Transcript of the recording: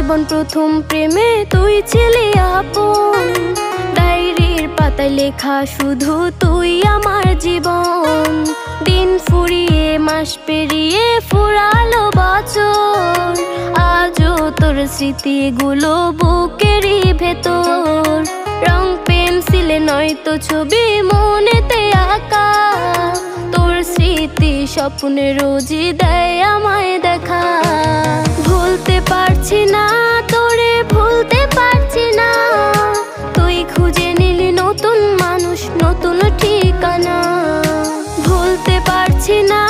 জীবন প্রথম প্রেমে তুই ছিলি আপন, ডায়েরির পাতায় লেখা শুধু তুই আমার জীবন। দিন ফুরিয়ে মাস পেরিয়ে ফুরালো বছর, আজও তোর স্মৃতিগুলো বুকেরই ভেতর। রং পেন্সিলে নয়তো ছবি মনেতে আঁকা, তোর স্মৃতি স্বপ্নে রোজই দেয় আমায় দেখা। ভুলতে পারছি না তোরে, ভুলতে পারছি না, তুই খুঁজে নিলি নতুন মানুষ, নতুন ঠিকানা। ভুলতে পারছি না